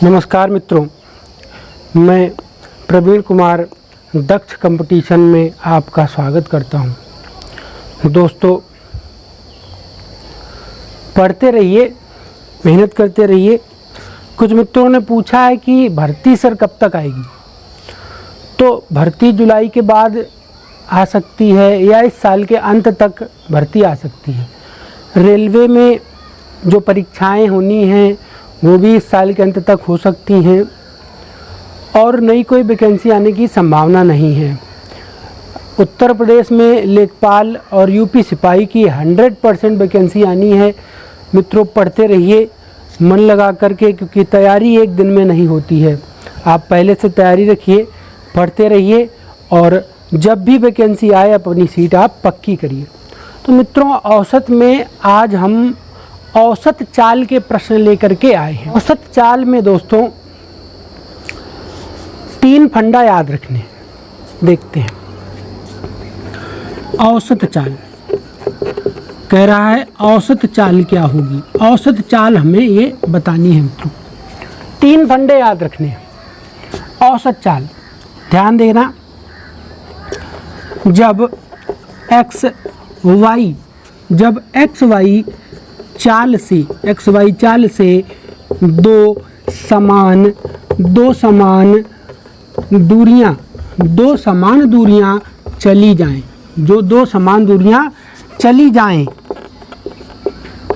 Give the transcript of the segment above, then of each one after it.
नमस्कार मित्रों, मैं प्रवीण कुमार दक्ष कंपटीशन में आपका स्वागत करता हूं। दोस्तों, पढ़ते रहिए, मेहनत करते रहिए। कुछ मित्रों ने पूछा है कि भर्ती सर कब तक आएगी। तो भर्ती जुलाई के बाद आ सकती है या इस साल के अंत तक भर्ती आ सकती है। रेलवे में जो परीक्षाएं होनी हैं वो भी इस साल के अंत तक हो सकती हैं और नई कोई वैकेंसी आने की संभावना नहीं है। उत्तर प्रदेश में लेखपाल और यूपी सिपाही की 100% वैकेंसी आनी है। मित्रों, पढ़ते रहिए मन लगा करके, क्योंकि तैयारी एक दिन में नहीं होती है। आप पहले से तैयारी रखिए, पढ़ते रहिए और जब भी वैकेंसी आए अपनी सीट आप पक्की करिए। तो मित्रों, औसत में आज हम औसत चाल के प्रश्न लेकर के आए हैं। औसत चाल में दोस्तों 3 फंडा याद रखने, देखते हैं। औसत चाल कह रहा है, औसत चाल क्या होगी। औसत चाल हमें ये बतानी है मित्रों। 3 फंडे याद रखने हैं। औसत चाल ध्यान देना, जब एक्स वाई चाल से दो समान दूरियां चली जाएं, जो 2 समान दूरियां चली जाएं,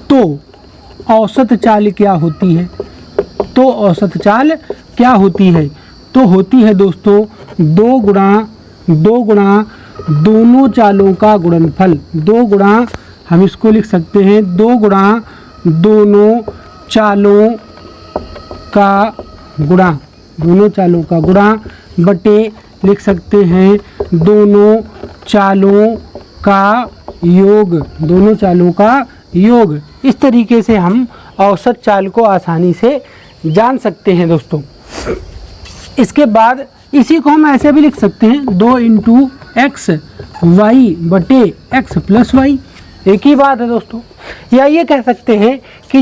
तो औसत चाल क्या होती है। तो औसत चाल क्या होती है? तो होती है दोस्तों 2 गुणा दोनों चालों का गुणनफल। 2 गुणा, हम इसको लिख सकते हैं 2 गुणा दोनों चालों का गुणा बटे लिख सकते हैं दोनों चालों का योग। इस तरीके से हम औसत चाल को आसानी से जान सकते हैं दोस्तों। इसके बाद इसी को हम ऐसे भी लिख सकते हैं 2 × x y बटे x + y। एक ही बात है दोस्तों। या ये कह सकते हैं कि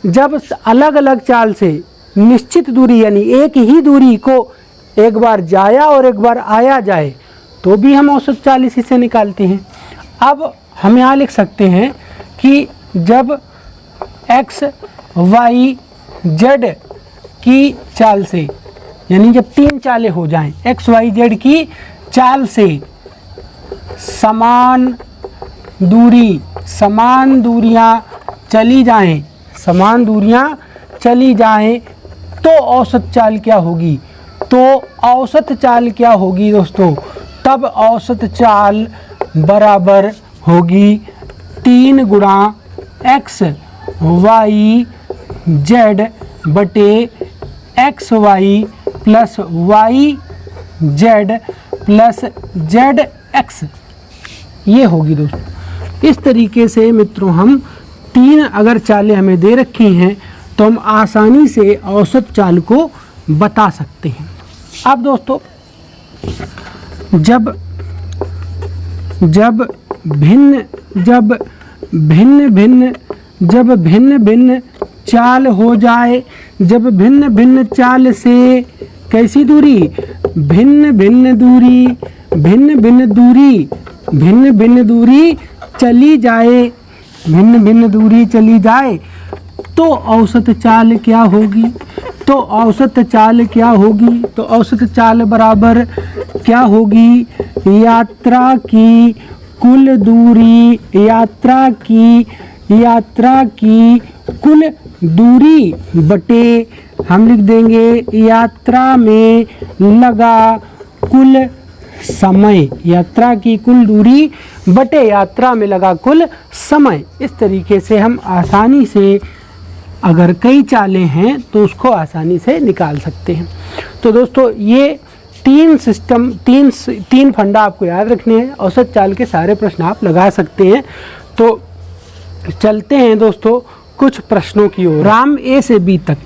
जब अलग अलग चाल से निश्चित दूरी, यानी एक ही दूरी को एक बार जाया और एक बार आया जाए, तो भी हम औसत चाल इसी से निकालते हैं। अब हम यहाँ लिख सकते हैं कि जब x y z की चाल से, यानी जब 3 चालें हो जाएं, x y z की चाल से समान दूरियां चली जाएं, तो औसत चाल क्या होगी। तो औसत चाल क्या होगी दोस्तों? तब औसत चाल बराबर होगी 3 गुणा x y z बटे x y plus y z plus z x। ये होगी दोस्तों। इस तरीके से मित्रों हम 3 अगर चालें हमें दे रखी हैं तो हम आसानी से औसत चाल को बता सकते हैं। अब दोस्तों, जब भिन्न चाल हो जाए, जब भिन्न चाल से कैसी दूरी, भिन्न दूरी चली जाए, तो औसत चाल क्या होगी। तो औसत चाल बराबर क्या होगी, यात्रा की कुल दूरी बटे, हम लिख देंगे यात्रा में लगा कुल समय। यात्रा की कुल दूरी बटे यात्रा में लगा कुल समय। इस तरीके से हम आसानी से, अगर कई चालें हैं तो उसको आसानी से निकाल सकते हैं। तो दोस्तों, ये 3 फंडा आपको याद रखने हैं। औसत चाल के सारे प्रश्न आप लगा सकते हैं। तो चलते हैं दोस्तों कुछ प्रश्नों की ओर। राम ए से बी तक,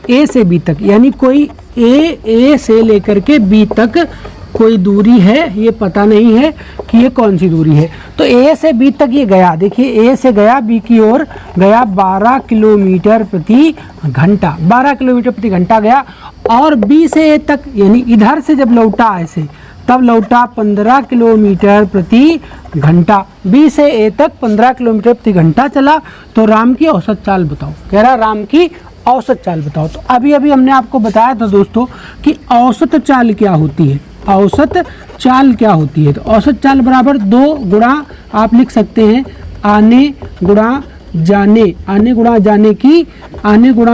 यानी कोई ए से लेकर के बी तक कोई दूरी है, ये पता नहीं है कि ये कौन सी दूरी है। तो ए से बी तक ये गया, देखिए ए से गया बी की ओर गया 12 किलोमीटर प्रति घंटा, 12 किलोमीटर प्रति घंटा गया। और बी से ए तक यानी इधर से जब लौटा ऐसे तब लौटा 15 किलोमीटर प्रति घंटा। बी से ए तक 15 किलोमीटर प्रति घंटा चला। तो राम की औसत चाल बताओ, कह रहा राम की औसत चाल बताओ। तो अभी अभी हमने आपको बताया था दोस्तों कि औसत चाल क्या होती है, औसत चाल क्या होती है। तो औसत चाल बराबर 2 गुणा आप लिख सकते हैं आने गुणा जाने, आने गुणा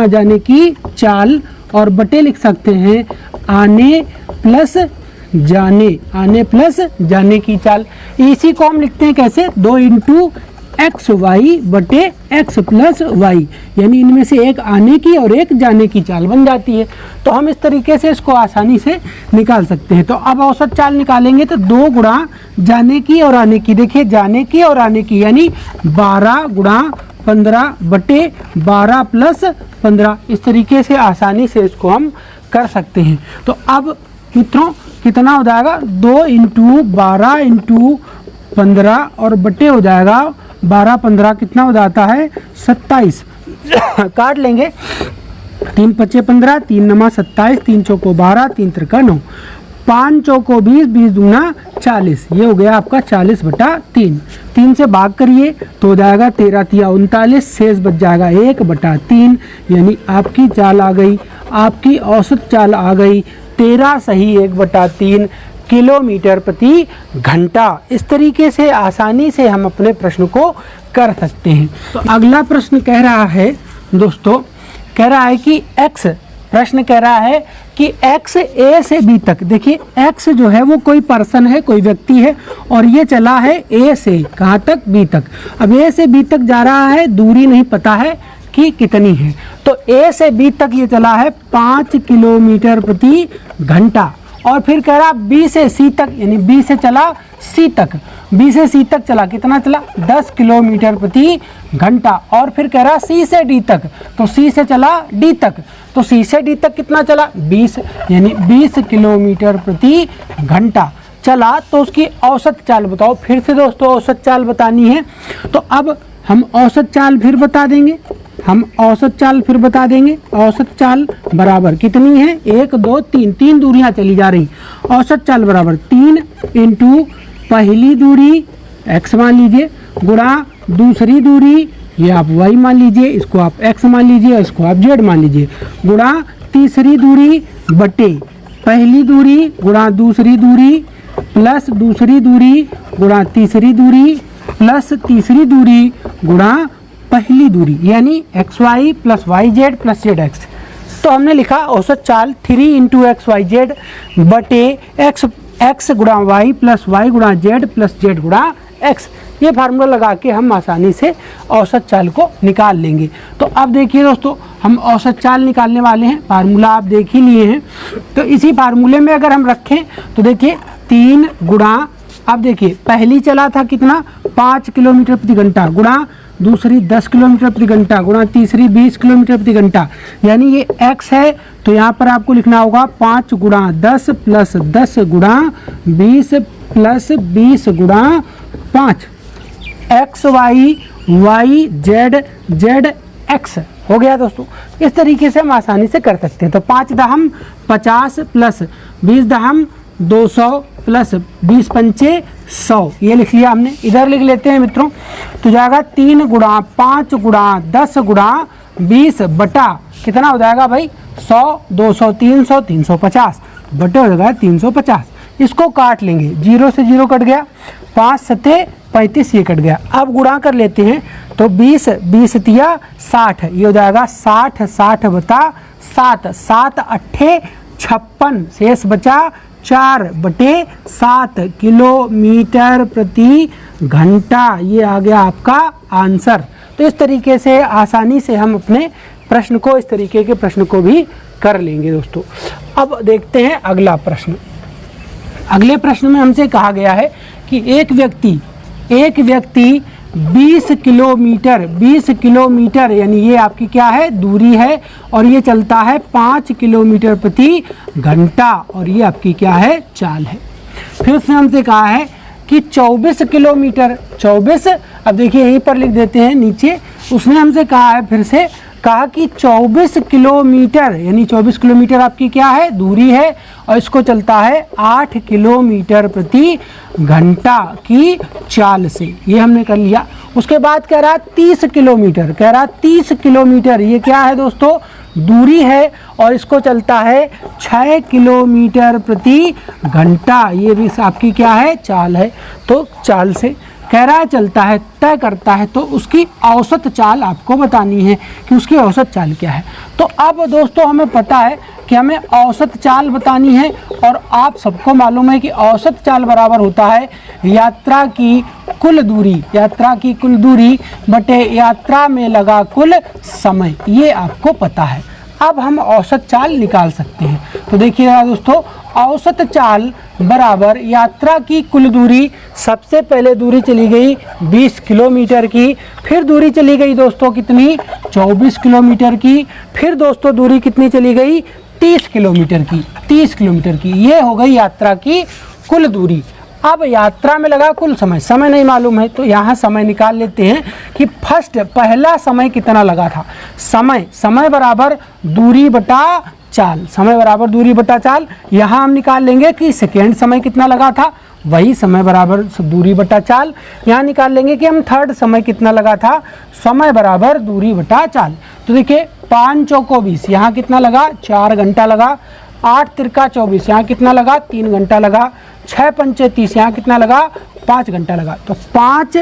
जाने की चाल, और बटे लिख सकते हैं आने प्लस जाने की चाल। इसी को हम लिखते हैं कैसे, 2 इंटू एक्स वाई बटे एक्स प्लस वाई, यानी इनमें से एक आने की और एक जाने की चाल बन जाती है। तो हम इस तरीके से इसको आसानी से निकाल सकते हैं। तो अब औसत चाल निकालेंगे तो 2 गुणा जाने की और आने की, देखिए जाने की और आने की यानी 12 गुणा 15 बटे 12 प्लस 15, इस तरीके से आसानी से इसको हम कर सकते हैं। तो अब मित्रों कितना हो जाएगा, 2 इंटू 12 इंटू 15 और बटे हो जाएगा 12 15 कितना हो जाता है 27। काट लेंगे, 3 पचे 15, 3 नमा 27, 3 चौको 12, 3 त्रिका 9, 5 चौको 20, 20 दूना 40, ये हो गया आपका 40 बटा 3। 3 से भाग करिए तो हो जाएगा 13 तिया 39, शेष बच जाएगा 1 बटा 3, यानी आपकी चाल आ गई, आपकी औसत चाल आ गई 13 सही 1 बटा 3 किलोमीटर प्रति घंटा। इस तरीके से आसानी से हम अपने प्रश्न को कर सकते हैं। तो अगला प्रश्न कह रहा है दोस्तों, कह रहा है कि x, प्रश्न कह रहा है कि x a से b तक, देखिए x जो है वो कोई पर्सन है, कोई व्यक्ति है, और ये चला है a से कहाँ तक, b तक। अब a से b तक जा रहा है, दूरी नहीं पता है कि कितनी है। तो a से b तक ये चला है 5 किलोमीटर प्रति घंटा, और फिर कह रहा b से c तक, यानी b से चला c तक, b से c तक चला, कितना चला 10 किलोमीटर प्रति घंटा। और फिर कह रहा c से d तक, तो c से चला d तक, तो c से d तक कितना चला 20, यानी 20 किलोमीटर प्रति घंटा चला। तो उसकी औसत चाल बताओ। फिर से दोस्तों औसत चाल बतानी है, तो अब हम औसत चाल फिर बता देंगे, औसत चाल बराबर कितनी है, 1 2 3, 3 दूरियां चली जा रही। औसत चाल बराबर 3 इंटू पहली दूरी x मान लीजिए गुणा दूसरी दूरी, ये आप y मान लीजिए, इसको आप x मान लीजिए, इसको आप z मान लीजिए, गुणा तीसरी दूरी बटे पहली दूरी गुणा दूसरी दूरी प्लस दूसरी दूरी गुणा तीसरी दूरी प्लस तीसरी दूरी गुणा पहली दूरी, यानी X Y plus Y Z plus Z X. तो हमने लिखा औसत चाल 3 इंटू एक्स वाई जेड बटे एक्स गुणा वाई प्लस वाई गुणा जेड प्लस जेड गुणा एक्स। ये फार्मूला लगा के हम आसानी से औसत चाल को निकाल लेंगे। तो अब देखिए दोस्तों, हम औसत चाल निकालने वाले हैं, फार्मूला आप देख ही लिए हैं। तो इसी फार्मूले में अगर हम रखें तो देखिए 3 गुणा, अब देखिए पहली चला था कितना 5 किलोमीटर प्रति घंटा, गुणा दूसरी 10 किलोमीटर प्रति घंटा, गुणा तीसरी 20 किलोमीटर प्रति घंटा, यानी ये x है। तो यहाँ पर आपको लिखना होगा 5 गुणा 10 प्लस 10 गुणा 20 प्लस 20 गुणा 5, X Y Y Z Z X हो गया दोस्तों। इस तरीके से हम आसानी से कर सकते हैं। तो 5 दहम 50 प्लस 20 दहम 200 प्लस 20 पंचे 100, ये लिख लिया हमने। इधर लिख लेते हैं मित्रों, तो जाएगा 3 गुणा 5 गुणा 10 गुणा 20 बटा कितना हो जाएगा भाई 100 200 300 350 बटे हो जाएगा 350। इसको काट लेंगे, 0 से 0 कट गया, 5 सते 35 ये कट गया। अब गुणा कर लेते हैं तो 20 20 तिया 60, ये हो जाएगा 60 60 बता 7 7 अट्ठे 56, शेष बचा 4 बटे 7 किलोमीटर प्रति घंटा। ये आ गया आपका आंसर। तो इस तरीके से आसानी से हम अपने प्रश्न को, इस तरीके के प्रश्न को भी कर लेंगे दोस्तों। अब देखते हैं अगला प्रश्न। अगले प्रश्न में हमसे कहा गया है कि एक व्यक्ति 20 किलोमीटर यानी ये आपकी क्या है दूरी है, और ये चलता है 5 किलोमीटर प्रति घंटा, और ये आपकी क्या है चाल है। फिर उसने हमसे कहा है कि 24 किलोमीटर, 24, अब देखिए यहीं पर लिख देते हैं नीचे, उसने हमसे कहा है, फिर से कहा कि 24 किलोमीटर, यानी 24 किलोमीटर आपकी क्या है, दूरी है, और इसको चलता है 8 किलोमीटर प्रति घंटा की चाल से। ये हमने कर लिया। उसके बाद कह रहा 30 किलोमीटर, कह रहा 30 किलोमीटर, ये क्या है दोस्तों, दूरी है, और इसको चलता है 6 किलोमीटर प्रति घंटा। ये भी आपकी क्या है, चाल है। तो चाल से कह रहा है चलता है, तय करता है, तो उसकी औसत चाल आपको बतानी है कि उसकी औसत चाल क्या है। तो अब दोस्तों हमें पता है कि हमें औसत चाल बतानी है, और आप सबको मालूम है कि औसत चाल बराबर होता है यात्रा की कुल दूरी, यात्रा की कुल दूरी बटे यात्रा में लगा कुल समय, ये आपको पता है। अब हम औसत चाल निकाल सकते हैं। तो देखिएगा दोस्तों, औसत चाल बराबर यात्रा की कुल दूरी, सबसे पहले दूरी चली गई 20 किलोमीटर की, फिर दूरी चली गई दोस्तों कितनी, 24 किलोमीटर की, फिर दोस्तों दूरी कितनी चली गई, 30 किलोमीटर की, 30 किलोमीटर की। ये हो गई यात्रा की कुल दूरी। अब यात्रा में लगा कुल समय, समय नहीं मालूम है, तो यहाँ समय निकाल लेते हैं कि पहला समय कितना लगा था। समय बराबर दूरी बटा चाल, समय बराबर दूरी बटा चाल। यहाँ हम निकाल लेंगे कि सेकेंड समय कितना लगा था, वही समय बराबर दूरी बटा चाल। यहाँ निकाल लेंगे कि हम थर्ड समय कितना लगा था, समय बराबर दूरी बटा चाल। तो देखिए 5 चौको 20, यहाँ कितना लगा, 4 घंटा लगा। 8 तिरका 24, यहाँ कितना लगा, 3 घंटा लगा। 6 पंचे 30, यहाँ कितना लगा, 5 घंटा लगा। तो 5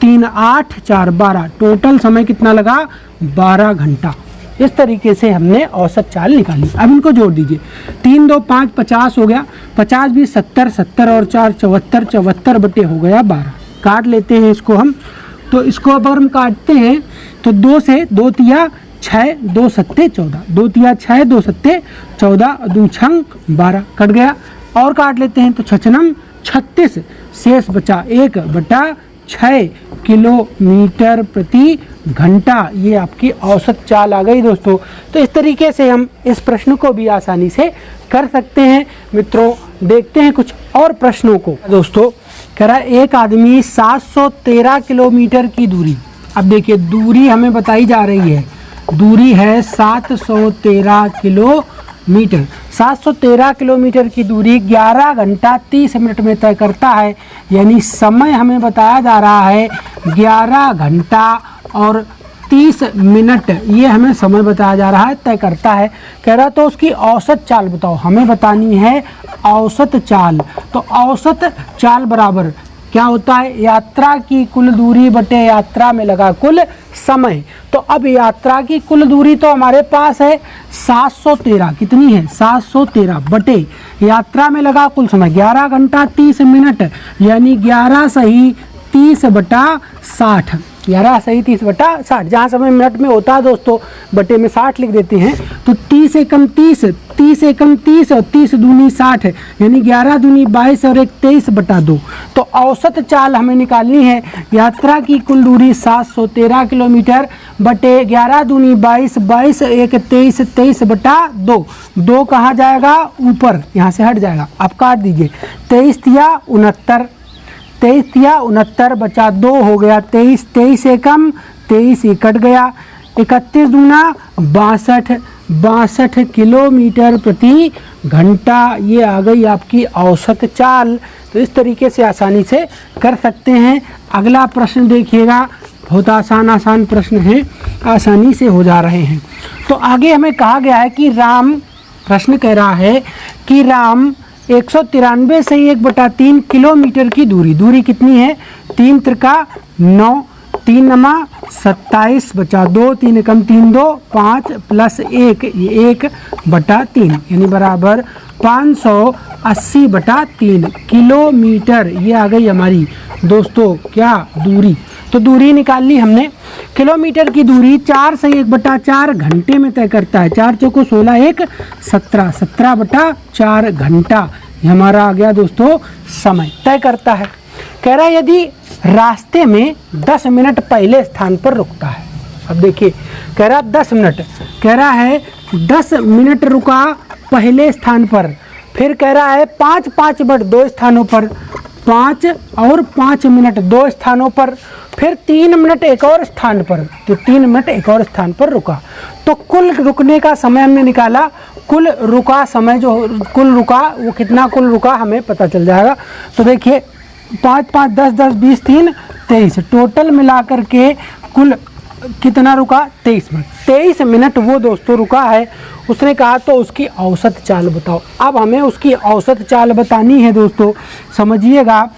3 8 4 12, टोटल समय कितना लगा, 12 घंटा। इस तरीके से हमने औसत चाल निकाली। अब इनको जोड़ दीजिए, 3 2 5 50 हो गया, 50 भी 70, 70 और 4 74, 74 बटे हो गया 12। काट लेते हैं इसको हम। तो इसको अगर हम काटते हैं तो 2 से 2 तिया 6, 2 सत्ते 14, 2 तिया 6, 2 सत्ते 14, 2 छंग 12, कट गया। और काट लेते हैं तो 6 36, शेष बचा 1 बटा 6 किलोमीटर प्रति घंटा। ये आपकी औसत चाल आ गई दोस्तों। तो इस तरीके से हम इस प्रश्न को भी आसानी से कर सकते हैं। मित्रों देखते हैं कुछ और प्रश्नों को। दोस्तों कह रहा है एक आदमी 713 किलोमीटर की दूरी, अब देखिए दूरी हमें बताई जा रही है, दूरी है 713 किलोमीटर। 713 किलोमीटर की दूरी 11 घंटा 30 मिनट में तय करता है, यानी समय हमें बताया जा रहा है 11 घंटा और 30 मिनट, ये हमें समय बताया जा रहा है, तय करता है। कह रहा तो उसकी औसत चाल बताओ, हमें बतानी है औसत चाल। तो औसत चाल बराबर क्या होता है, यात्रा की कुल दूरी बटे यात्रा में लगा कुल समय। तो अब यात्रा की कुल दूरी तो हमारे पास है 713, कितनी है 713 बटे यात्रा में लगा कुल समय 11 घंटा 30 मिनट, यानी 11 सही 30 बटा 60, 11 सही 30 बटा 60, जहाँ समय मिनट में होता है दोस्तों बटे में 60 लिख देते हैं। तो 30 एकम 30, 30 एकम 30 और 30 दूनी 60, यानी 11 दूनी 22 और 1 23 बटा 2। तो औसत चाल हमें निकालनी है, यात्रा की कुल दूरी 713 किलोमीटर बटे 11 दूनी 22, 22 1 23, 23 बटा 2। 2 कहाँ जाएगा, ऊपर, यहाँ से हट जाएगा। आप काट दीजिए, 23 तिया 69, 23 तिया 69 बचा 2 हो गया 23, 23 एकम 23 ही कट गया, 31 दूना 62, 62 किलोमीटर प्रति घंटा। ये आ गई आपकी औसत चाल। तो इस तरीके से आसानी से कर सकते हैं। अगला प्रश्न देखिएगा, बहुत आसान प्रश्न है, आसानी से हो जा रहे हैं। तो आगे हमें कहा गया है कि राम, प्रश्न कह रहा है कि राम 193 से 1/3 किलोमीटर की दूरी कितनी है, 3 त्रिका 9, 3 नमा 27 बचा 2, 3 एकम 3 2 5 प्लस 1, ये 1/3, यानी बराबर 580/3 किलोमीटर। ये आ गई हमारी दोस्तों क्या, दूरी। तो दूरी निकाल ली हमने। किलोमीटर की दूरी 4 से 1/4 घंटे में तय करता है। 4 चौको 16, 1 17, 17/4 घंटा। ये हमारा आ गया दोस्तों समय, तय करता है। कह रहा है यदि रास्ते में 10 मिनट पहले स्थान पर रुकता है। अब देखिए कह रहा 10 मिनट, कह रहा है 10 मिनट रुका पहले स्थान पर, फिर कह रहा है 5-5 मिनट 2 स्थानों पर, 5 और 5 मिनट 2 स्थानों पर, फिर 3 मिनट एक और स्थान पर, तो 3 मिनट एक और स्थान पर रुका। तो कुल रुकने का समय हमने निकाला, कुल रुका समय जो कुल रुका वो कितना कुल रुका हमें पता चल जाएगा। तो देखिए 5 5 10 10 20 3 23, टोटल मिलाकर के कुल कितना रुका 23 मिनट। 23 मिनट वो दोस्तों रुका है। उसने कहा तो उसकी औसत चाल बताओ। अब हमें उसकी औसत चाल बतानी है दोस्तों, समझिएगा।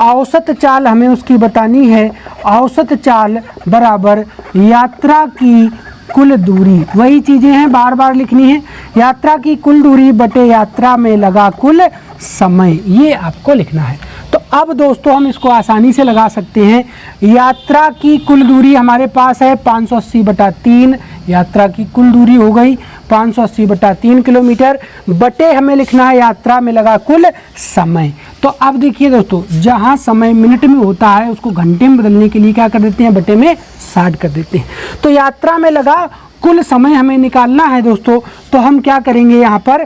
औसत चाल हमें उसकी बतानी है। औसत चाल बराबर यात्रा की कुल दूरी, वही चीज़ें हैं बार बार लिखनी है। यात्रा की कुल दूरी बटे यात्रा में लगा कुल समय, ये आपको लिखना है। तो अब दोस्तों हम इसको आसानी से लगा सकते हैं। यात्रा की कुल दूरी हमारे पास है 580/3, यात्रा की कुल दूरी हो गई 580/3 किलोमीटर, बटे हमें लिखना है यात्रा में लगा कुल समय। तो अब देखिए दोस्तों, जहाँ समय मिनट में होता है उसको घंटे में बदलने के लिए क्या कर देते हैं, बटे में 60 कर देते हैं। तो यात्रा में लगा कुल समय हमें निकालना है दोस्तों। तो हम क्या करेंगे यहाँ पर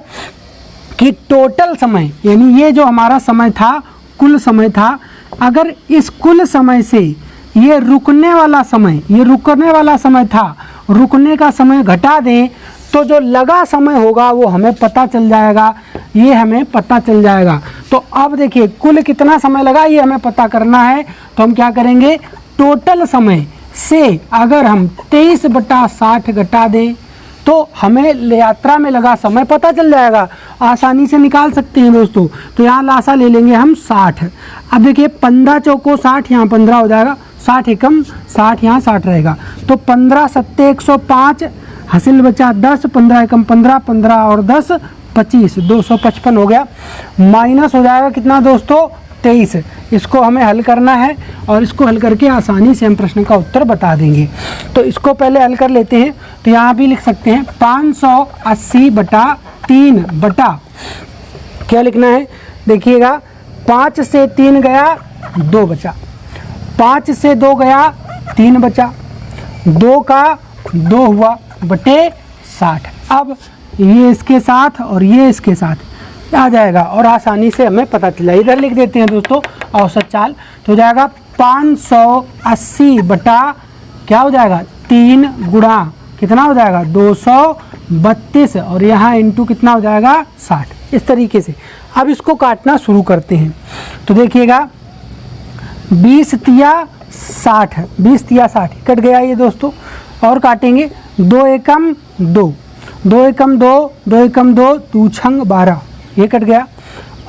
कि टोटल समय, यानी ये जो हमारा समय था कुल समय था, अगर इस कुल समय से ये रुकने वाला समय, ये रुकने वाला समय था, रुकने का समय घटा दें तो जो लगा समय होगा वो हमें पता चल जाएगा, ये हमें पता चल जाएगा। तो अब देखिए कुल कितना समय लगा ये हमें पता करना है। तो हम क्या करेंगे, टोटल समय से अगर हम 23/60 घटा दें तो हमें यात्रा में लगा समय पता चल जाएगा, आसानी से निकाल सकते हैं दोस्तों। तो यहाँ लासा ले लेंगे हम 60। अब देखिए 15 चौको 60, यहाँ 15 हो जाएगा, 60 एकम 60, यहाँ 60 रहेगा। तो 15 7 105, हासिल बचा 10, 15 एकम 15, 15 और 10 25, 255 हो गया। माइनस हो जाएगा कितना दोस्तों, 23। इसको हमें हल करना है और इसको हल करके आसानी से हम प्रश्न का उत्तर बता देंगे। तो इसको पहले हल कर लेते हैं। तो यहाँ भी लिख सकते हैं 580/3 बटा, क्या लिखना है देखिएगा, 5 से 3 गया 2 बचा, 5 से 2 गया 3 बचा, 2 का 2 हुआ बटे 60। अब ये इसके साथ और ये इसके साथ आ जाएगा और आसानी से हमें पता चला। इधर लिख देते हैं दोस्तों औसत चाल। तो हो जाएगा 580 बटा क्या हो जाएगा 3 गुणा कितना हो जाएगा 232 और यहाँ इंटू कितना हो जाएगा 60। इस तरीके से अब इसको काटना शुरू करते हैं। तो देखिएगा 20 तिया 60, 20 तिया 60 कट गया ये दोस्तों। और काटेंगे 2 एकम 2, 2 एकम 2, 2 एकम 2, 2 छंग 12, ये कट गया।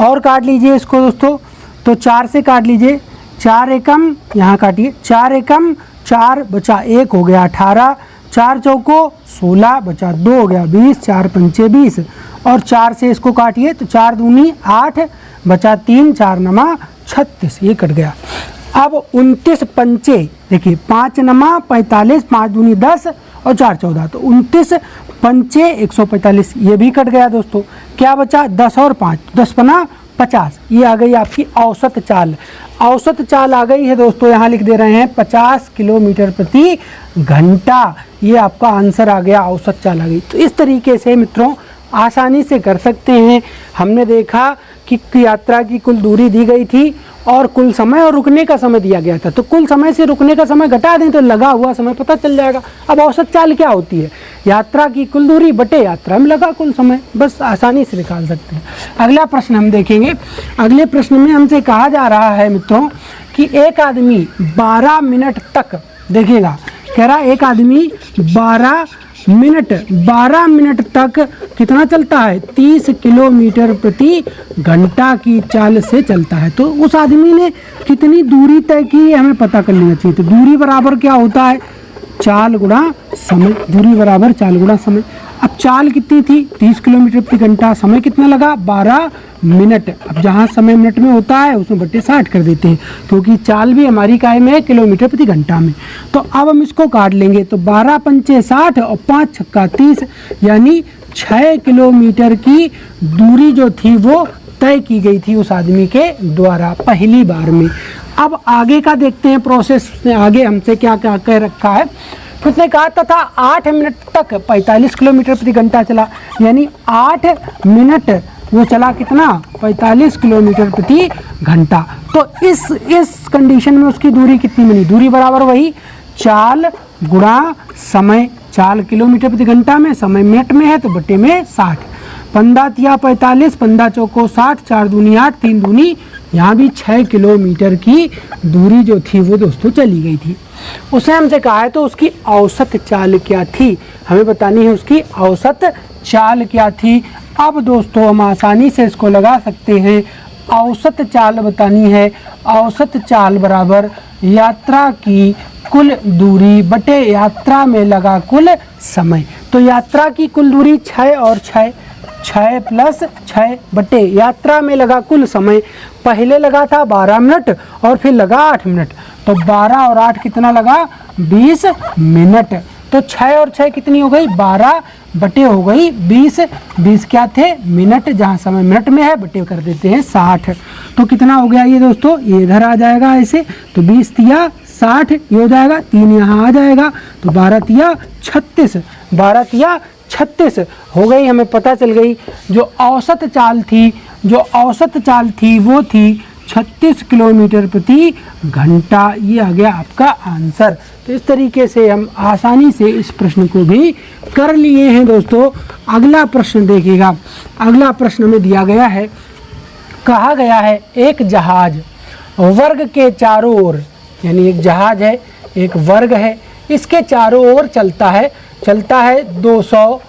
और काट लीजिए इसको दोस्तों, तो 4 से काट लीजिए, 4 एकम यहाँ काटिए, 4 एकम 4 बचा 1 हो गया 18, 4 चौको 16 बचा 2 हो गया 20, 4 पंचे 20 और 4 से इसको काटिए तो 4 दूनी 8 बचा 3, 4 नमा 36, ये कट गया। अब 29 पंचे देखिए 5 नमा 45, 5 दूनी 10 और 4 14, तो 29 पंचे 145, ये भी कट गया दोस्तों। क्या बचा 10 और 5, 10 पना 50, ये आ गई आपकी औसत चाल। औसत चाल आ गई है दोस्तों, यहाँ लिख दे रहे हैं 50 किलोमीटर प्रति घंटा, ये आपका आंसर आ गया, औसत चाल आ गई। तो इस तरीके से मित्रों आसानी से कर सकते हैं। हमने देखा कि यात्रा की कुल दूरी दी गई थी और कुल समय और रुकने का समय दिया गया था। तो कुल समय से रुकने का समय घटा दें तो लगा हुआ समय पता चल जाएगा। अब औसत चाल क्या होती है, यात्रा की कुल दूरी बटे यात्रा में लगा कुल समय, बस आसानी से निकाल सकते हैं। अगला प्रश्न हम देखेंगे। अगले प्रश्न में हमसे कहा जा रहा है मित्रों कि एक आदमी 12 मिनट तक, देखिएगा कह रहा एक आदमी 12 मिनट तक कितना चलता है 30 किलोमीटर प्रति घंटा की चाल से चलता है। तो उस आदमी ने कितनी दूरी तय की हमें पता कर लेना चाहिए। तो दूरी बराबर क्या होता है, चाल गुणा समय, दूरी बराबर चाल गुणा समय। अब चाल कितनी थी 30 किलोमीटर प्रति घंटा, समय कितना लगा 12 मिनट। अब जहाँ समय मिनट में होता है उसमें बटे 60 कर देते हैं क्योंकि चाल भी हमारी काय में है किलोमीटर प्रति घंटा में। तो अब हम इसको काट लेंगे तो 12 पंचे 60 और 5 छक्का 30, यानी 6 किलोमीटर की दूरी जो थी वो तय की गई थी उस आदमी के द्वारा पहली बार में। अब आगे का देखते हैं प्रोसेस, उसने आगे हमसे क्या क्या कह रखा है। उसने कहा तथा 8 मिनट तक 45 किलोमीटर प्रति घंटा चला, यानी 8 मिनट वो चला कितना 45 किलोमीटर प्रति घंटा। तो इस कंडीशन में उसकी दूरी कितनी बनी, दूरी बराबर वही चाल गुणा समय, चाल किलोमीटर प्रति घंटा में, समय मिनट में है तो बटे में 60। 15 तिया 45, 15 चौको 60, 4 दूनी 8, 3 दूनी, यहाँ भी 6 किलोमीटर की दूरी जो थी वो दोस्तों चली गई थी। उसे हमसे कहा है तो उसकी औसत चाल क्या थी, हमें बतानी है उसकी औसत चाल क्या थी। अब दोस्तों हम आसानी से इसको लगा सकते हैं, औसत चाल बतानी है, औसत चाल बराबर यात्रा की कुल दूरी बटे यात्रा में लगा कुल समय। तो यात्रा की कुल दूरी 6 और 6 प्लस 6 बटे यात्रा में लगा कुल समय। पहले लगा था 12 मिनट और फिर लगा 8 मिनट, तो 12 और 8 कितना लगा 20 मिनट। तो 6 और 6 कितनी हो गई 12 बटे हो गई 20, 20 क्या थे मिनट, जहाँ समय मिनट में है बटे कर देते हैं 60। तो कितना हो गया ये दोस्तों, ये इधर आ जाएगा ऐसे, तो 20 तिया 60 ये हो जाएगा, 3 यहाँ आ जाएगा, तो 12 तिया 36, 12 तिया 36 हो गई। हमें पता चल गई जो औसत चाल थी, जो औसत चाल थी वो थी 36 किलोमीटर प्रति घंटा। ये आ गया आपका आंसर। तो इस तरीके से हम आसानी से इस प्रश्न को भी कर लिए हैं दोस्तों। अगला प्रश्न देखिएगा, अगला प्रश्न में दिया गया है, कहा गया है एक जहाज वर्ग के चारों ओर, यानी एक जहाज है, एक वर्ग है, इसके चारों ओर चलता है 200,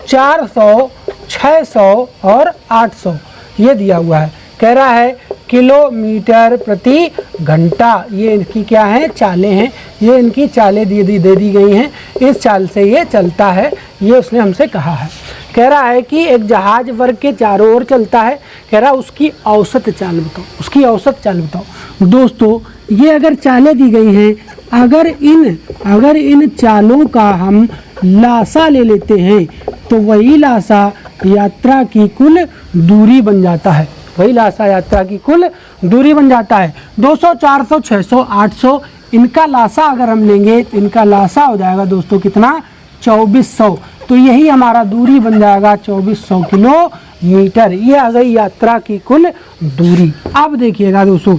400, 600 और 800, ये दिया हुआ है। कह रहा है किलोमीटर प्रति घंटा, ये इनकी क्या है चालें हैं, ये इनकी चालें दे दी गई हैं, इस चाल से ये चलता है, ये उसने हमसे कहा है। कह रहा है कि एक जहाज वर्ग के चारों ओर चलता है, कह रहा है उसकी औसत चाल बताओ, उसकी औसत चाल बताओ। दोस्तों ये अगर चालें दी गई हैं, अगर इन चालों का हम लासा ले लेते हैं तो वही लासा यात्रा की कुल दूरी बन जाता है, वही लासा यात्रा की कुल दूरी बन जाता है। 200, 400, 600, 800 इनका लासा अगर हम लेंगे तो इनका लासा हो जाएगा दोस्तों कितना 2400, तो यही हमारा दूरी बन जाएगा 2400 किलोमीटर। ये आ गई यात्रा की कुल दूरी। अब देखिएगा दोस्तों,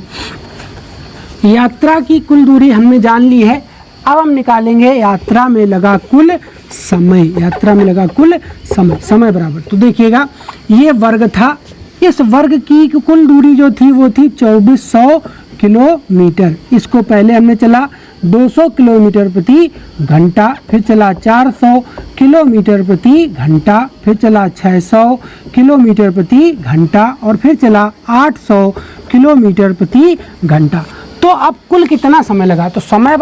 यात्रा की कुल दूरी हमने जान ली है, अब हम निकालेंगे यात्रा में लगा कुल समय, यात्रा में लगा कुल समय, समय बराबर, तो देखिएगा ये वर्ग था, इस वर्ग की कुल दूरी जो थी वो थी 2400 किलोमीटर। इसको पहले हमने चला 200 किलोमीटर प्रति घंटा, फिर चला 400 किलोमीटर प्रति घंटा, फिर चला 600 किलोमीटर प्रति घंटा और फिर चला 800 किलोमीटर प्रति घंटा। तो अब कुल कितना समय लगा, तो समय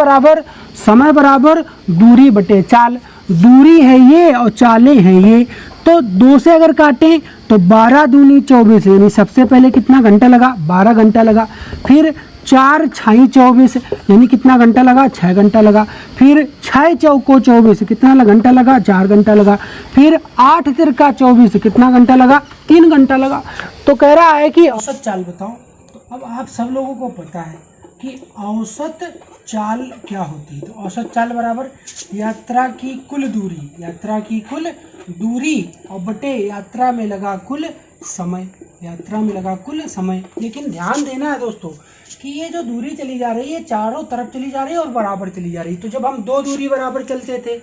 बराबर दूरी बटे चाल, दूरी है ये और चालें हैं ये, तो 2 से अगर काटें तो 12 दूनी 24, यानी सबसे पहले कितना घंटा लगा 12 घंटा लगा, फिर 4 छाई 24 यानी कितना घंटा लगा 6 घंटा लगा, फिर 6 चौको 24 कितना घंटा लगा 4 घंटा लगा, फिर 8 तिरका 24 कितना घंटा लगा 3 घंटा लगा। तो कह रहा है कि औसत चाल बताओ। तो अब आप सब लोगों को पता है कि औसत चाल क्या होती है, तो औसत चाल बराबर यात्रा की कुल दूरी, यात्रा की कुल दूरी और बटे यात्रा में लगा कुल समय, यात्रा में लगा कुल समय। लेकिन ध्यान देना है दोस्तों कि ये जो दूरी चली जा रही है चारों तरफ चली जा रही है और बराबर चली जा रही है। तो जब हम 2 दूरी बराबर चलते थे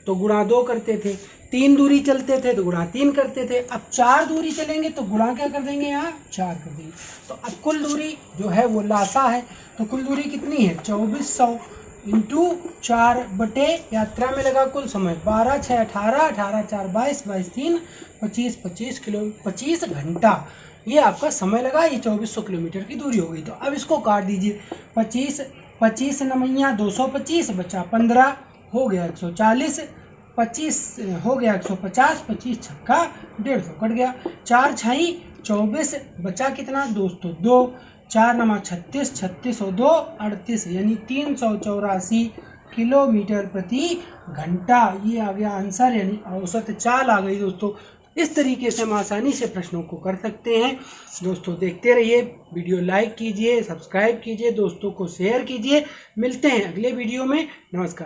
तो गुणा 2 करते थे, 3 दूरी चलते थे तो गुणा 3 करते थे, अब 4 दूरी चलेंगे तो गुणा क्या कर देंगे यहाँ 4 कर देंगे। तो अब कुल दूरी जो है वो लासा है, तो कुल दूरी कितनी है 2400 इंटू 4 बटे यात्रा में लगा कुल समय 12, 6, 18, 18, 4, 22, 22, 3, 25 किलो 25 घंटा, ये आपका समय लगा, ये 2400 किलोमीटर की दूरी हो गई। तो अब इसको काट दीजिए, 25 नमैया 225 बचा 15 हो गया 140, 25 हो गया 150, 25 छक्का 150 कट गया, 4 छाई 24 बचा कितना दोस्तों 2, 4 नमा 36, 36 और 2 38 यानी 384 किलोमीटर प्रति घंटा, ये आ गया आंसर, यानी औसत चाल आ गई दोस्तों। इस तरीके से हम आसानी से प्रश्नों को कर सकते हैं दोस्तों। देखते रहिए, वीडियो लाइक कीजिए, सब्सक्राइब कीजिए, दोस्तों को शेयर कीजिए। मिलते हैं अगले वीडियो में, नमस्कार।